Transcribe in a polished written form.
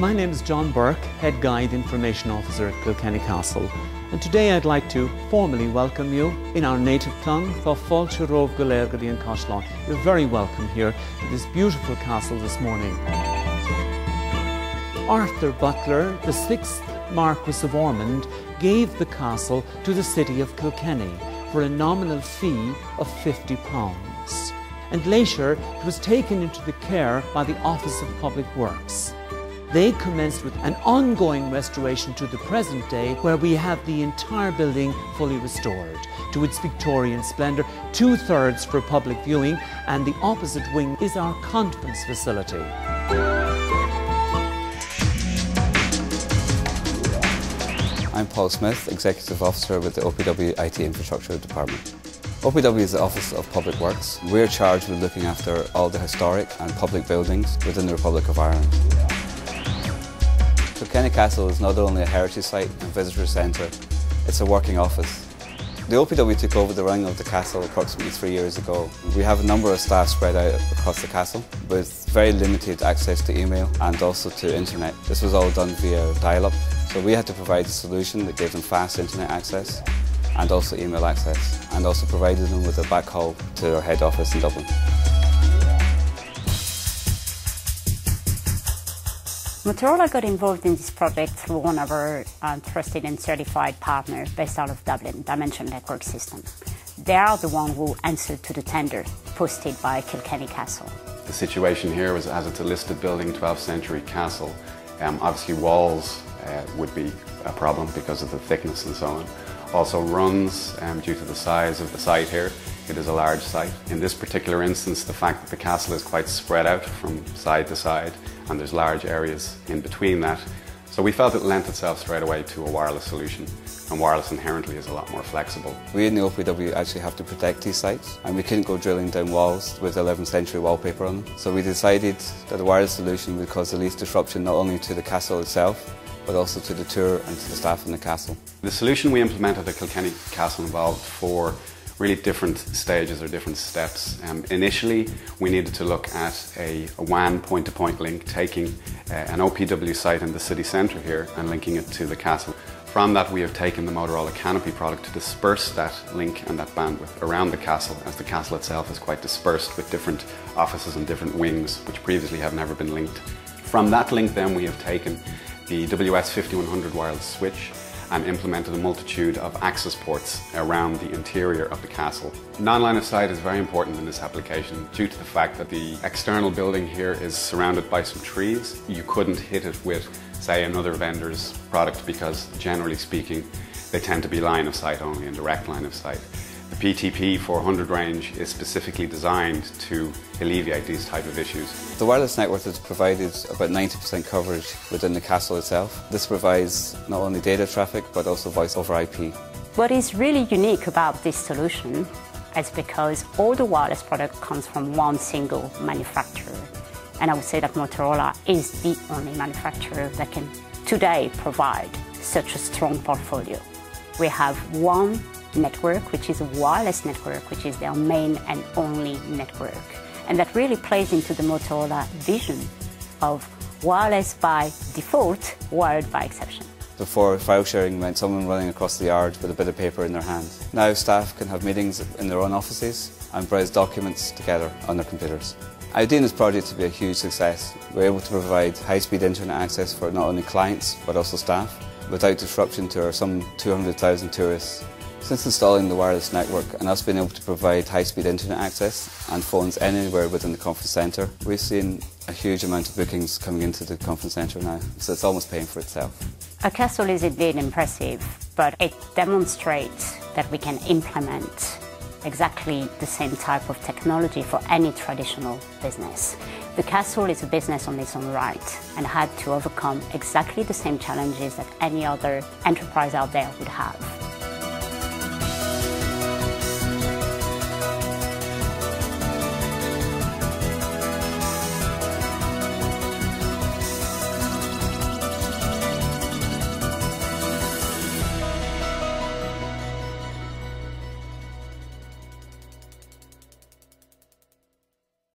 My name is John Burke, Head Guide Information Officer at Kilkenny Castle, and today I'd like to formally welcome you in our native tongue, Tho Fáilte Rómh go Léirgeadaí in Coisleán. You're very welcome here to this beautiful castle this morning. Arthur Butler, the 6th Marquess of Ormond, gave the castle to the city of Kilkenny for a nominal fee of £50. And later it was taken into the care by the Office of Public Works. They commenced with an ongoing restoration to the present day, where we have the entire building fully restored to its Victorian splendour, 2/3 for public viewing, and the opposite wing is our conference facility. I'm Paul Smith, Executive Officer with the OPW IT Infrastructure Department. OPW is the Office of Public Works. We're charged with looking after all the historic and public buildings within the Republic of Ireland. Kilkenny Castle is not only a heritage site and visitor centre, it's a working office. The OPW took over the running of the castle approximately 3 years ago. We have a number of staff spread out across the castle with very limited access to email and also to internet. This was all done via dial-up, so we had to provide a solution that gave them fast internet access and also email access, and also provided them with a backhaul to our head office in Dublin. Motorola got involved in this project through one of our trusted and certified partners based out of Dublin, Dimension Network System. They are the one who answered to the tender posted by Kilkenny Castle. The situation here was, as it's a listed building, 12th century castle, obviously walls would be a problem because of the thickness and so on. Also runs, due to the size of the site here. It is a large site. In this particular instance, the fact that the castle is quite spread out from side to side, and there's large areas in between that. So we felt it lent itself straight away to a wireless solution, and wireless inherently is a lot more flexible. We in the OPW actually have to protect these sites, and we couldn't go drilling down walls with 11th century wallpaper on them. So we decided that a wireless solution would cause the least disruption not only to the castle itself, but also to the tour and to the staff in the castle. The solution we implemented at Kilkenny Castle involved 4 really different stages or different steps. Initially, we needed to look at a WAN point-to-point link, taking an OPW site in the city centre here and linking it to the castle. From that, we have taken the Motorola Canopy product to disperse that link and that bandwidth around the castle, as the castle itself is quite dispersed with different offices and different wings, which previously have never been linked. From that link then, we have taken the WS5100 wireless switch and implemented a multitude of access ports around the interior of the castle. Non-line of sight is very important in this application due to the fact that the external building here is surrounded by some trees. You couldn't hit it with, say, another vendor's product because, generally speaking, they tend to be line of sight only and direct line of sight. The PTP 400 range is specifically designed to alleviate these type of issues. The wireless network has provided about 90% coverage within the castle itself. This provides not only data traffic but also voice over IP. What is really unique about this solution is because all the wireless product comes from one single manufacturer. And I would say that Motorola is the only manufacturer that can today provide such a strong portfolio. We have one network, which is a wireless network, which is their main and only network. And that really plays into the Motorola vision of wireless by default, wired by exception. Before, file sharing meant someone running across the yard with a bit of paper in their hand. Now staff can have meetings in their own offices and browse documents together on their computers. I deem this project to be a huge success. We're able to provide high-speed internet access for not only clients but also staff, without disruption to our some 200,000 tourists. Since installing the wireless network and us being able to provide high-speed internet access and phones anywhere within the conference centre, we've seen a huge amount of bookings coming into the conference centre now, so it's almost paying for itself. Our castle is indeed impressive, but it demonstrates that we can implement exactly the same type of technology for any traditional business. The castle is a business on its own right and had to overcome exactly the same challenges that any other enterprise out there would have.